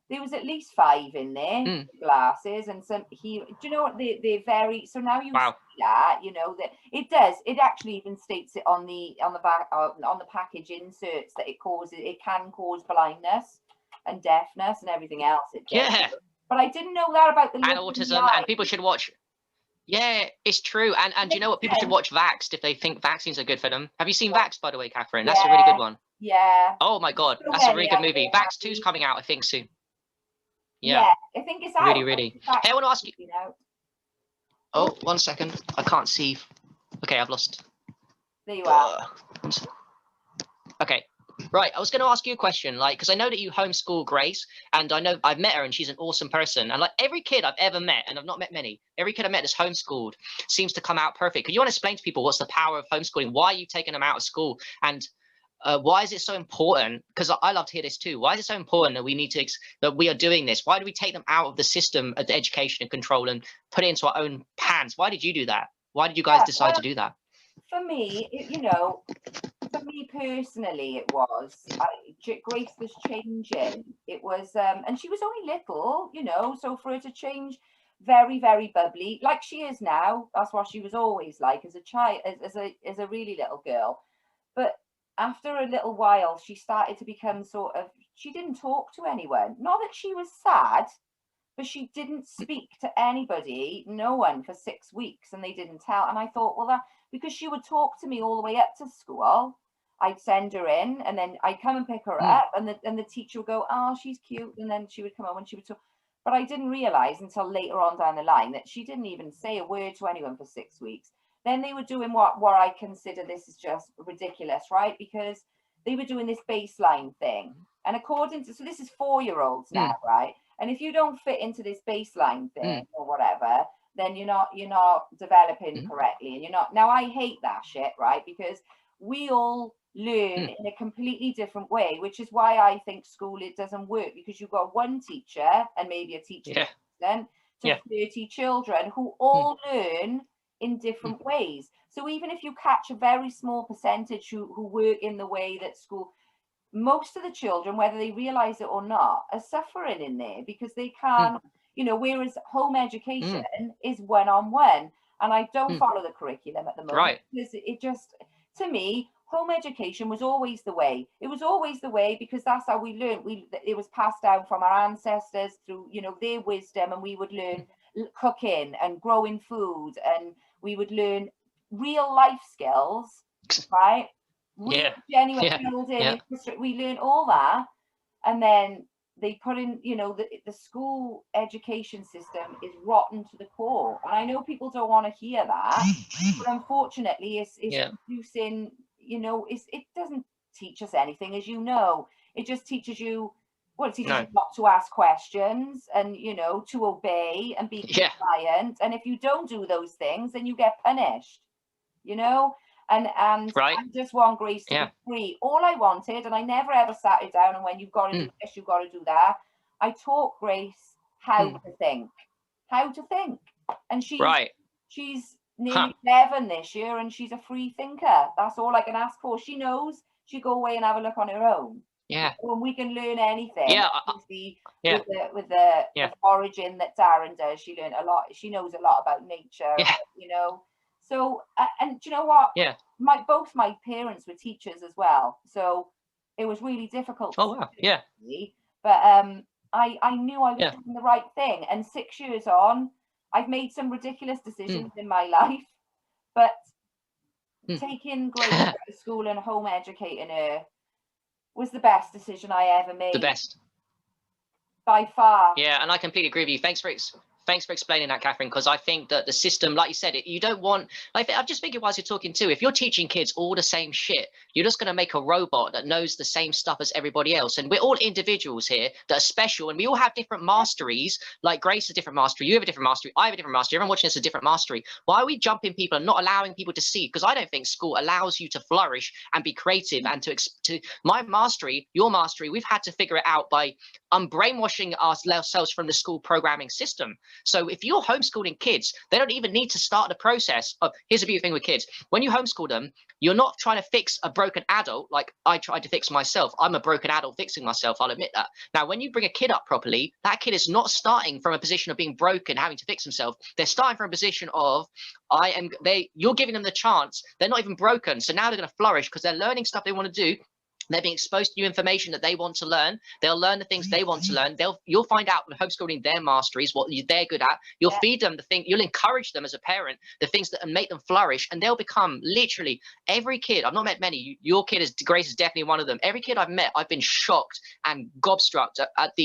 there was at least 5 in there, glasses, and some. Do you know what they're very? So now you see that, you know, that it does. It actually even states it on the back on the package inserts that it can cause blindness and deafness and everything else. It does. Yeah. But I didn't know that about the and autism, and people should watch. Yeah, it's true. And you know what? People should watch Vaxxed if they think vaccines are good for them. Have you seen Vaxxed, by the way, Catherine? That's a really good one. Yeah. Oh my God, that's a really good movie. Vaxxed 2's coming out, I think, soon. Yeah, I think it's out. Really. Hey, I want to ask you. Oh, 1 second. I can't see. Okay, I've lost. There you are. Okay. Right, I was going to ask you a question, like, because I know that you homeschool Grace, and I know I've met her, and she's an awesome person. And like every kid I've ever met, and I've not met many, every kid I met that's homeschooled seems to come out perfect. Could you want to explain to people what's the power of homeschooling? Why are you taking them out of school, and why is it so important? Because I love to hear this too. Why is it so important that we are doing this? Why do we take them out of the system of the education and control and put it into our own hands? Why did you do that? Why did you guys decide to do that? For me, you know. For me personally, it was Grace was changing. It was, and she was only little, you know. So for her to change, very, very bubbly, like she is now. That's what she was always like as a child, as a really little girl. But after a little while, she started to become sort of. She didn't talk to anyone. Not that she was sad, but she didn't speak to anybody, no one, for 6 weeks, and they didn't tell. And I thought, well, that because she would talk to me all the way up to school. I'd send her in, and then I'd come and pick her up, and the teacher would go, "Oh, she's cute," and then she would come home and she would talk. But I didn't realize until later on down the line that she didn't even say a word to anyone for 6 weeks. Then they were doing what I consider this is just ridiculous, right? Because they were doing this baseline thing, and according to, so this is 4-year-olds now, right? And if you don't fit into this baseline thing or whatever, then you're not developing correctly, and you're not. Now I hate that shit, right? Because we all learn in a completely different way, which is why I think school, it doesn't work, because you've got one teacher and maybe a teacher assistant to 30 children who all learn in different ways. So even if you catch a very small percentage who work in the way that school, most of the children, whether they realize it or not, are suffering in there because they can't, you know, whereas home education is one-on-one. And I don't follow the curriculum at the moment because it just, to me, home education was always the way. It was always the way because that's how we learned. It was passed down from our ancestors through, you know, their wisdom, and we would learn cooking and growing food, and we would learn real life skills, right? Real genuine building. We learn all that, and then they put in, you know, the school education system is rotten to the core. And I know people don't want to hear that, but unfortunately it's producing, you know, it doesn't teach us anything, as you know. It just teaches you, well, it teaches you not to ask questions and, you know, to obey and be compliant. And if you don't do those things, then you get punished, you know. And I just want Grace to be free. All I wanted, and I never ever sat her down and when you've got to do this, you've got to do that. I taught Grace how to think, and she's nearly 11 this year, and she's a free thinker. That's all I can ask for. She knows. She go away and have a look on her own. Yeah. When we can learn anything. With the origin that Darren does, she learned a lot. She knows a lot about nature. You know. So, and do you know what? Yeah. Both my parents were teachers as well. So it was really difficult. Oh, wow. Yeah. But I knew I was doing the right thing. And 6 years on, I've made some ridiculous decisions in my life. But taking Grace to school and home educating her was the best decision I ever made. The best. By far. Yeah, and I completely agree with you. Thanks for explaining that, Catherine, because I think that the system, like you said, you don't want, like, I'm just thinking whilst you're talking too, if you're teaching kids all the same shit, you're just going to make a robot that knows the same stuff as everybody else. And we're all individuals here that are special, and we all have different masteries. Like Grace has a different mastery, you have a different mastery, I have a different mastery, everyone watching this has a different mastery. Why are we jumping people and not allowing people to see? Because I don't think school allows you to flourish and be creative and to my mastery, your mastery, we've had to figure it out by brainwashing ourselves from the school programming system. So if you're homeschooling kids, they don't even need to start the process of, here's a beautiful thing with kids. When you homeschool them, you're not trying to fix a broken adult like I tried to fix myself. I'm a broken adult fixing myself, I'll admit that. Now, when you bring a kid up properly, that kid is not starting from a position of being broken, having to fix himself. They're starting from a position of, you're giving them the chance. They're not even broken. So now they're going to flourish because they're learning stuff they want to do. They're being exposed to new information that they want to learn. They'll learn the things they want to learn. You'll find out with homeschooling their masteries, what they're good at. You'll feed them you'll encourage them as a parent, the things that make them flourish, and they'll become literally every kid. I've not met many. Your kid Grace is definitely one of them. Every kid I've met, I've been shocked and gobstruck and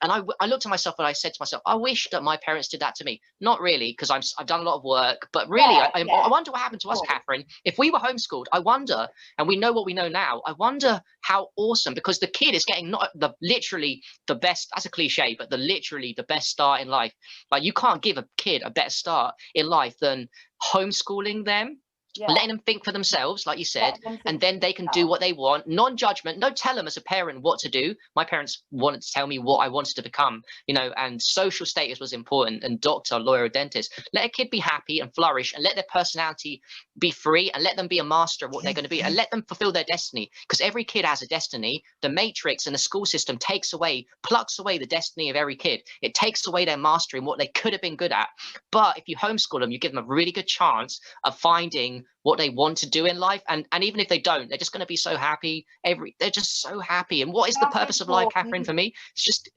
I looked at myself and I said to myself, I wish that my parents did that to me. Not really, because I've done a lot of work, but really, I wonder what happened to us, Catherine. If we were homeschooled, I wonder, and we know what we know now, I wonder how awesome, because the kid is getting not literally the best, that's a cliche, but literally the best start in life. Like, you can't give a kid a better start in life than homeschooling them. Letting them think for themselves, like you said, and then they can do what they want. Non-judgment. Don't tell them as a parent what to do. My parents wanted to tell me what I wanted to become, and social status was important, and doctor, lawyer, dentist. Let a kid be happy and flourish, and let their personality be free, and let them be a master of what they're going to be, and let them fulfill their destiny. Because every kid has a destiny. The matrix and the school system plucks away the destiny of every kid. It takes away their mastery and what they could have been good at. But if you homeschool them, you give them a really good chance of finding what they want to do in life, and even if they don't, they're just going to be so happy. They're just so happy. And what is the purpose of life, Catherine? For me, it's just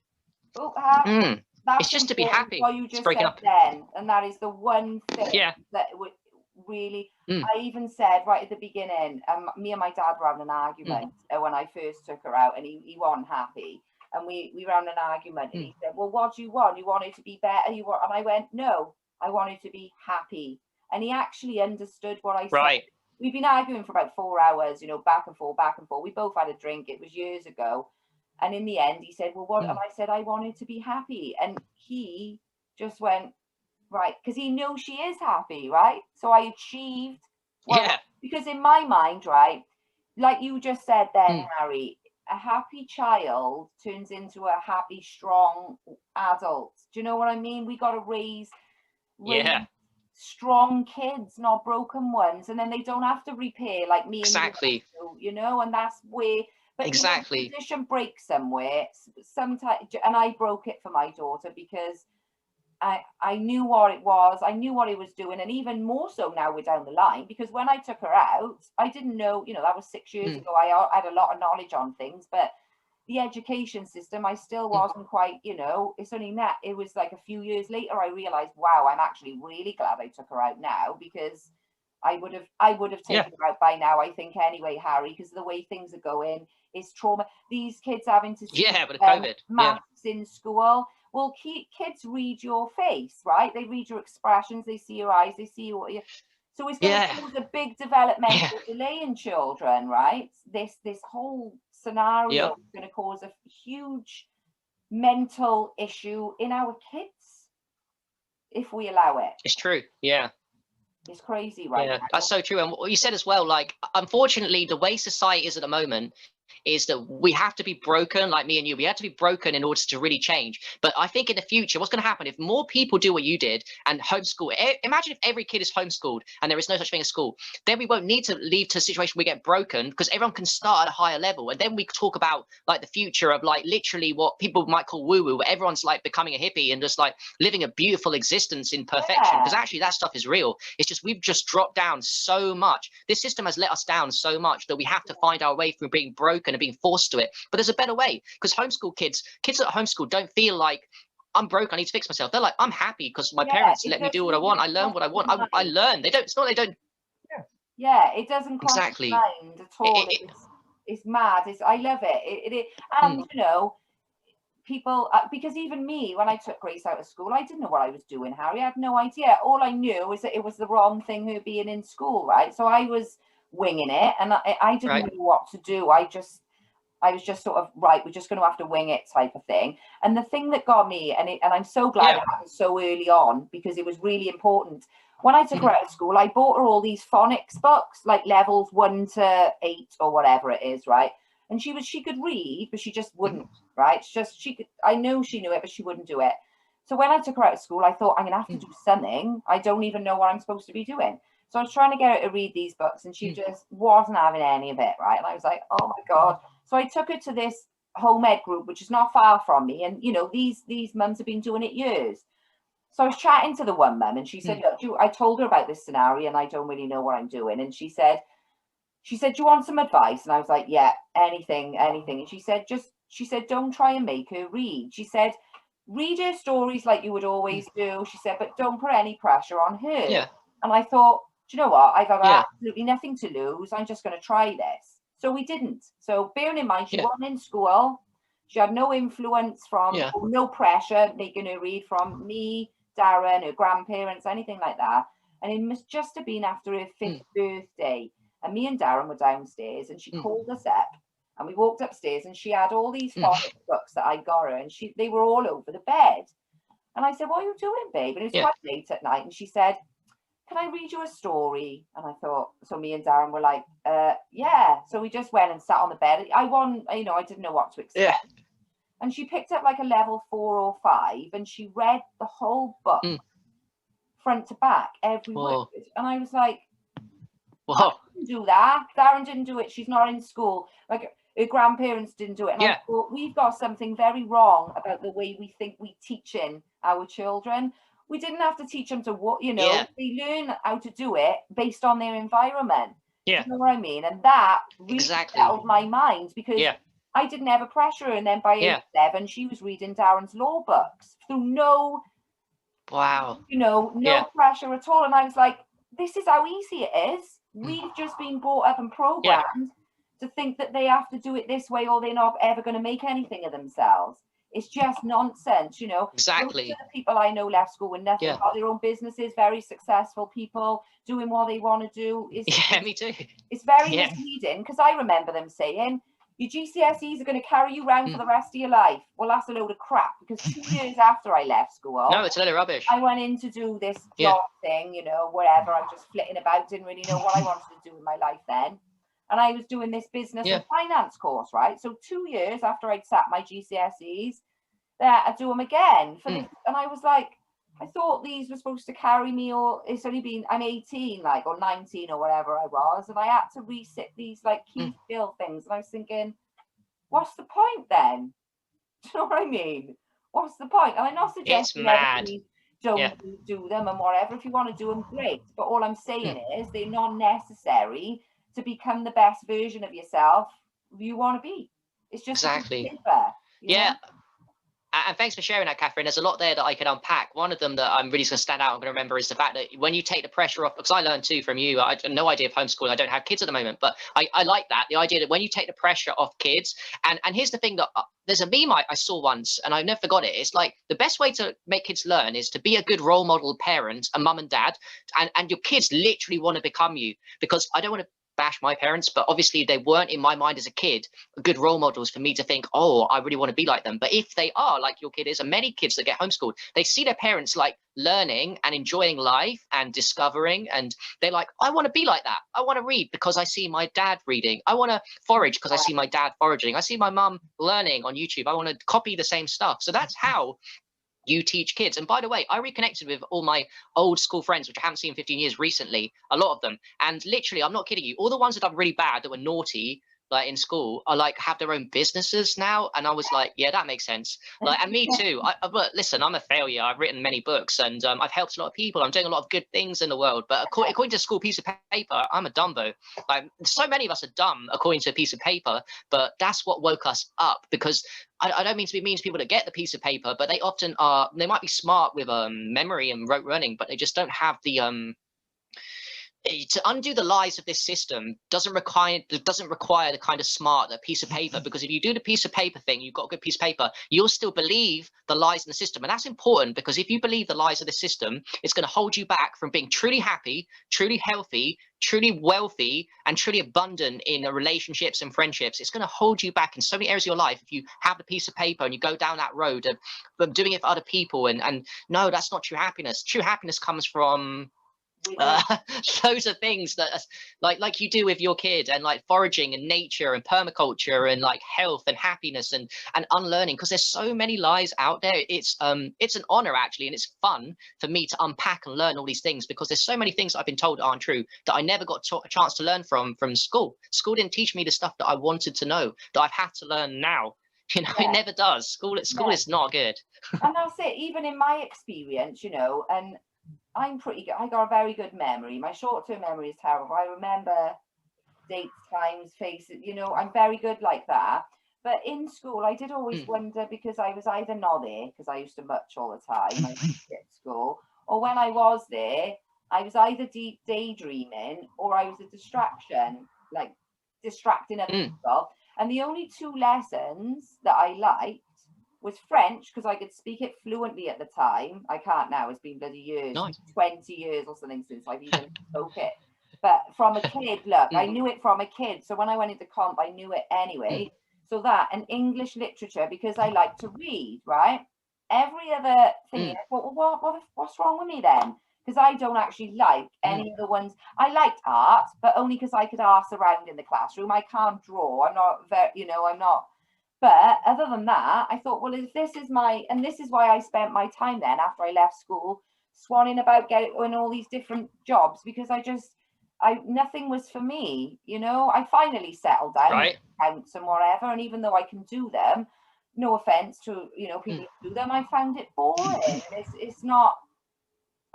it's just to be happy. What you just said then, and that is the one thing that would really. I even said right at the beginning, me and my dad were having an argument when I first took her out, and he wasn't happy, and we were having an argument, and he said, well, what do you want? You want it to be better? And I went, no, I want it to be happy. And he actually understood what I said. Right. We've been arguing for about 4 hours, back and forth, back and forth. We both had a drink. It was years ago. And in the end, he said, well, what? And I said, I wanted to be happy. And he just went, right, because he knows she is happy, right? So I achieved. Because in my mind, right, like you just said then, Harry, a happy child turns into a happy, strong adult. Do you know what I mean? We got to raise strong kids, not broken ones, and then they don't have to repair like me and you, and that's where the position breaks somewhere sometimes, and I broke it for my daughter because I knew what it was, I knew what it was doing, and even more so now we're down the line, because when I took her out, I didn't know, that was 6 years ago. I had a lot of knowledge on things, but the education system, I still wasn't quite, it's only that it was like a few years later I realized, wow, I'm actually really glad I took her out now, because I would have taken her out by now, I think, anyway, Harry, because the way things are going is trauma. These kids having to see but COVID masks in school. Well, kids read your face, right? They read your expressions, they see your eyes, they see what you. So it's going to cause a big developmental delay in children, right? This whole scenario is going to cause a huge mental issue in our kids if we allow it. It's true. Yeah. It's crazy, right? Yeah, that's so true. And what you said as well, like, unfortunately, the way society is at the moment is that we have to be broken, like me and you. We have to be broken in order to really change. But I think in the future, what's going to happen if more people do what you did and homeschool? Imagine if every kid is homeschooled and there is no such thing as school. Then we won't need to leave to a situation where we get broken, because everyone can start at a higher level. And then we talk about like the future of like literally what people might call woo-woo, where everyone's like becoming a hippie and just like living a beautiful existence in perfection. Because actually that stuff is real. It's just we've just dropped down so much. This system has let us down so much that we have to find our way through being broken and being forced to it. But there's a better way, because homeschool kids that are homeschooled don't feel like I'm broke, I need to fix myself. They're like, I'm happy because my parents let me do what I want. I learn what I want. I learn. They don't. It's not they don't. Yeah, it doesn't cross exactly mind at all. it's mad. I love it. And you know, people, because even me, when I took Grace out of school, I didn't know what I was doing, Harry. I had no idea. All I knew is that it was the wrong thing, her being in school, right? So I was winging it, and I didn't know what to do. I was just sort of, right, we're just going to have to wing it type of thing. And the thing that got me, and I'm so glad it happened so early on, because it was really important. When I took her out of school, I bought her all these phonics books, like levels 1 to 8 or whatever it is, right? And she could read, but she just wouldn't, right? It's just, I know she knew it, but she wouldn't do it. So when I took her out of school, I thought, I'm going to have to do something. I don't even know what I'm supposed to be doing. So I was trying to get her to read these books, and she just wasn't having any of it, right? And I was like, oh my God. So I took her to this home ed group, which is not far from me. And, you know, these mums have been doing it years. So I was chatting to the one mum, and she said, look, I told her about this scenario, and I don't really know what I'm doing. And she said, do you want some advice? And I was like, yeah, anything. And she said, don't try and make her read. She said, read her stories like you would always do. She said, but don't put any pressure on her. Yeah. And I thought, do you know what? I've got absolutely nothing to lose. I'm just going to try this. So we didn't. So bearing in mind, she wasn't in school. She had no influence from, no pressure making her read from me, Darren, her grandparents, anything like that. And it must just have been after her 5th birthday. And me and Darren were downstairs, and she called us up, and we walked upstairs, and she had all these phonics books that I got her, and they were all over the bed. And I said, what are you doing, babe? And it was quite late at night. And she said, can I read you a story? And I thought, so me and Darren were like, yeah. So we just went and sat on the bed. I didn't know what to expect. Yeah. And she picked up like a level 4 or 5, and she read the whole book, front to back, every word. And I was like, I didn't do that. Darren didn't do it. She's not in school. Like, her grandparents didn't do it. And I thought, we've got something very wrong about the way we think we teaching our children. We didn't have to teach them to, they learn how to do it based on their environment. Yeah. You know what I mean? And that really settled my mind, because I didn't ever pressure her. And then by age 7, she was reading Darren's law books through no pressure at all. And I was like, this is how easy it is. We've just been brought up and programmed to think that they have to do it this way, or they're not ever going to make anything of themselves. It's just nonsense, you know. Exactly. Most of the people I know left school with nothing, got their own businesses, very successful people doing what they want to do. Me too. It's very misleading, because I remember them saying, your GCSEs are going to carry you around for the rest of your life. Well, that's a load of crap, because 2 years after I left school, no, it's a load of rubbish. I went in to do this job thing, you know, whatever. I was just flitting about, didn't really know what I wanted to do with my life then. And I was doing this business and finance course, right? So 2 years after I'd sat my GCSEs, I'd do them again. And I was like, I thought these were supposed to carry me, or it's only been, I'm 18, like, or 19 or whatever I was. And I had to resit these like key skill things. And I was thinking, what's the point then? Do you know what I mean? What's the point? And I'm not suggesting everybody don't do them and whatever. If you want to do them, great. But all I'm saying is they're not necessary to become the best version of yourself you want to be. It's just exactly. Simple, you know? And thanks for sharing that, Catherine. There's a lot there that I can unpack. One of them that I'm really going to stand out, I'm going to remember, is the fact that when you take the pressure off, because I learned too from you, I had no idea of homeschooling. I don't have kids at the moment, but I like that. The idea that when you take the pressure off kids, and here's the thing, that there's a meme I saw once, and I never forgot it. It's like, the best way to make kids learn is to be a good role model parent, a mum and dad, and your kids literally want to become you. Because I don't want to bash my parents, but obviously they weren't, in my mind as a kid, good role models for me to think, oh, I really want to be like them. But if they are like your kid is, and many kids that get homeschooled, they see their parents like learning and enjoying life and discovering, and they're like, I want to be like that. I want to read because I see my dad reading. I want to forage because I see my dad foraging. I see my mum learning on YouTube. I want to copy the same stuff. So that's how you teach kids. And by the way, I reconnected with all my old school friends, which I haven't seen in 15 years recently, a lot of them. And literally, I'm not kidding you, all the ones that done really bad, that were naughty, like in school, are like, have their own businesses now. And I was like, yeah, that makes sense. Like, and me too. But listen, I'm a failure. I've written many books, and I've helped a lot of people. I'm doing a lot of good things in the world. But according to a school piece of paper, I'm a dumbo. Like, so many of us are dumb according to a piece of paper, but that's what woke us up. Because I don't mean to be mean to people that get the piece of paper, but they often are, they might be smart with memory and rote running, but they just don't have the to undo the lies of this system doesn't require the kind of smart, a piece of paper, because if you do the piece of paper thing, you've got a good piece of paper, you'll still believe the lies in the system. And that's important, because if you believe the lies of the system, it's going to hold you back from being truly happy, truly healthy, truly wealthy, and truly abundant in relationships and friendships. It's going to hold you back in so many areas of your life if you have the piece of paper and you go down that road of doing it for other people. And no, that's not true happiness. True happiness comes from loads of things that like you do with your kid, and like foraging and nature and permaculture and like health and happiness and unlearning, because there's so many lies out there. It's an honor actually, and it's fun for me to unpack and learn all these things, because there's so many things I've been told aren't true that I never got a chance to learn from school. School didn't teach me the stuff that I wanted to know, that I've had to learn now. You know, it never does. School is not good. And that's it, even in my experience, you know, and I'm pretty good. I got a very good memory. My short-term memory is terrible. I remember dates, times, faces, you know, I'm very good like that. But in school, I did always wonder, because I was either not there, because I used to much all the time at school, or when I was there, I was either daydreaming or I was a distraction, like distracting other people. And the only 2 lessons that I liked was French, because I could speak it fluently at the time. I can't now, it's been bloody years, Nice. 20 years or something since I've even spoke it. But from a kid, look, I knew it from a kid. So when I went into comp, I knew it anyway. So that, and English literature, because I like to read, right? Every other thing, what's wrong with me then? Because I don't actually like any of the ones. I liked art, but only because I could arse around in the classroom. I can't draw. I'm not very, you know, I'm not. But other than that, I thought, well, if this is and this is why I spent my time then after I left school, swanning about getting all these different jobs, because nothing was for me, you know. I finally settled down, right, accounts and whatever, and even though I can do them, no offense to, you know, people who do them, I found it boring. It's not,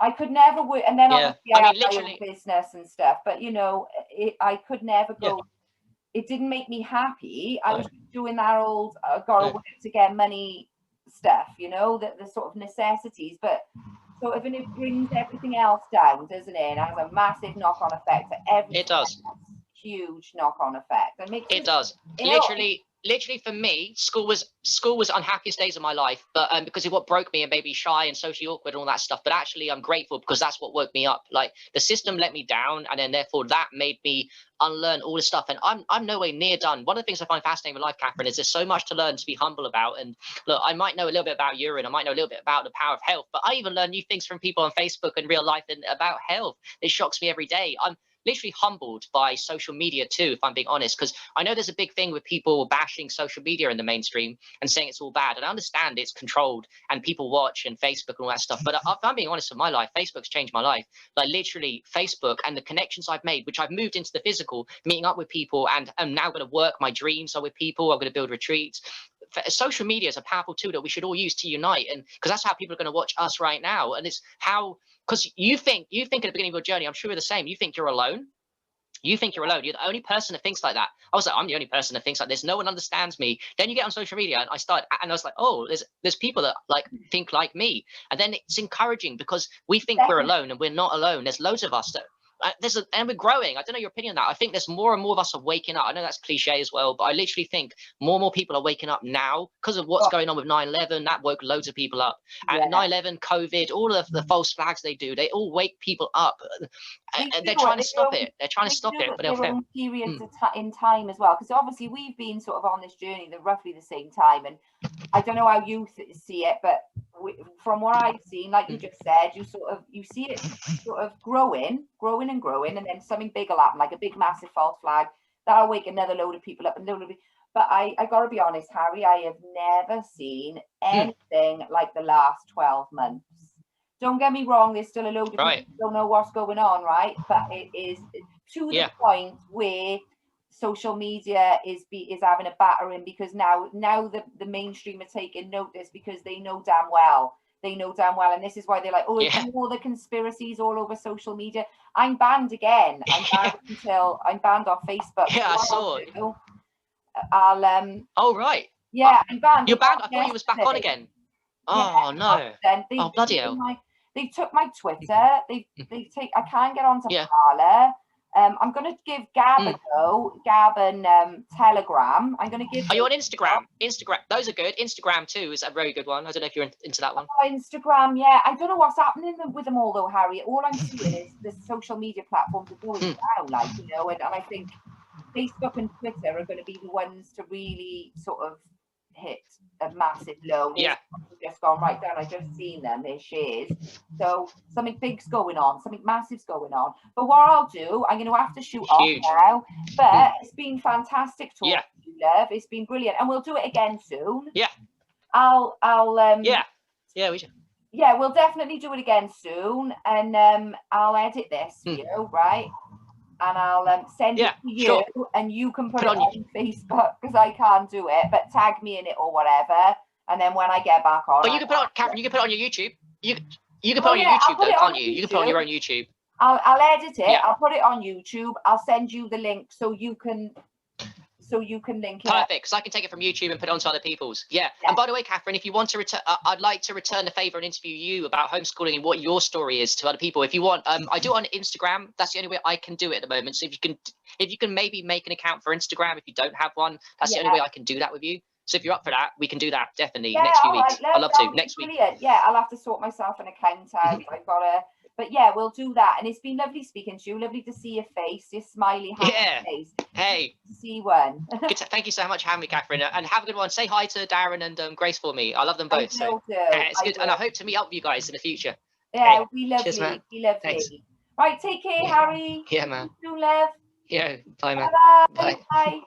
I could never work, and then obviously I mean, have my own business and stuff, but you know, I could never go. It didn't make me happy. I was doing that old gotta work to get money stuff, you know, the sort of necessities. But sort of, and it brings everything else down, doesn't it? And has a massive knock-on effect to everything. It does. Huge knock-on effect. And makes it does. Literally for me, school was unhappiest days of my life, but because of what broke me and made me shy and socially awkward and all that stuff. But actually, I'm grateful, because that's what woke me up. Like, the system let me down, and then therefore that made me unlearn all this stuff. And I'm nowhere near done. One of the things I find fascinating with life, Catherine, is there's so much to learn, to be humble about. And look, I might know a little bit about urine, I might know a little bit about the power of health, but I even learn new things from people on Facebook and real life and about health. It shocks me every day. I'm literally humbled by social media too, if I'm being honest, because I know there's a big thing with people bashing social media in the mainstream and saying it's all bad, and I understand it's controlled and people watch, and Facebook and all that stuff, but if I'm being honest with my life, Facebook's changed my life. Like, literally, Facebook and the connections I've made, which I've moved into the physical, meeting up with people, and I'm now going to work, my dreams are with people, I'm going to build retreats. Social media is a powerful tool that we should all use to unite, and because that's how people are going to watch us right now. And it's how, because you think at the beginning of your journey, I'm sure you're the same, you think you're alone. You think you're alone. You're the only person that thinks like that. I was like, I'm the only person that thinks like this. No one understands me. Then you get on social media, and I was like, oh, there's people that like think like me. And then it's encouraging, because we think we're alone, and we're not alone. There's loads of us that and we're growing. I don't know your opinion on that. I think there's more and more of us are waking up. I know that's cliche as well, but I literally think more and more people are waking up now because of what's going on with 9/11. That woke loads of people up. And 9/11, COVID, all of the false flags they do, they all wake people up. And they're trying to stop it. They're trying to stop it, but they'll fail. Periods in time as well, because obviously we've been sort of on this journey at roughly the same time, and I don't know how you see it, but from what I've seen, like you just said, you see it sort of growing, and then something big will happen, like a big massive false flag that'll wake another load of people up, but I gotta be honest, Harry, I have never seen anything like the last 12 months. Don't get me wrong, there's still a load of people who don't know what's going on, right? But it is to the point where social media is having a battering, because now the mainstream are taking notice, because they know damn well, and this is why they're like, oh, all the conspiracies all over social media. I'm banned again. I'm banned off Facebook. I saw it. I'll oh right. Yeah, I'm banned. You're banned? I thought you was back on again. Oh no. Then oh bloody hell. They took my Twitter. They take. I can't get onto Yeah. Parler. I'm going to give Gab a go. Gab and Telegram. I'm going to give. Are you on Instagram? Instagram. Those are good. Instagram too is a very good one. I don't know if you're into that one. Instagram, yeah. I don't know what's happening with them all though, Harry. All I'm seeing is the social media platforms are going down, like, you know, and I think Facebook and Twitter are going to be the ones to really sort of hit a massive low. Yeah. Just gone right down. I just seen them, their shares. So something big's going on, something massive's going on. But what I'll do, I'm going to have to shoot off now. But it's been fantastic talking to you, love. It's been brilliant, and we'll do it again soon. Yeah. I'll yeah, we should. Yeah, we'll definitely do it again soon, and I'll edit this for you, right? And I'll send it to you, and you can put it on Facebook because I can't do it, but tag me in it or whatever. And then when I get back on, but you can put it on, Catherine. You can put it on your YouTube. You can put it on your YouTube though, can't you? You can put it on your own YouTube. I'll edit it. I'll put it on YouTube. I'll send you the link so you can link it. Perfect, because I can take it from YouTube and put it onto other people's. Yeah. And by the way, Catherine, if you want to return, I'd like to return the favor and interview you about homeschooling and what your story is to other people. If you want, I do it on Instagram. That's the only way I can do it at the moment. So if you can maybe make an account for Instagram if you don't have one, that's the only way I can do that with you. So if you're up for that, we can do that definitely next few weeks. I'd love to next week. Yeah, I'll have to sort myself an account out. I've got to. But yeah, we'll do that. And it's been lovely speaking to you. Lovely to see your face, your smiley, happy face. Hey. See one. Thank you so much for having me, Catherine. And have a good one. Say hi to Darren and Grace for me. I love them both. It's good. And I hope to meet up with you guys in the future. Yeah, it'll be lovely. Cheers, man. Be lovely. Thanks. Right, take care, Harry. Yeah, man. See you soon, love. Yeah, bye, man. Bye. Bye.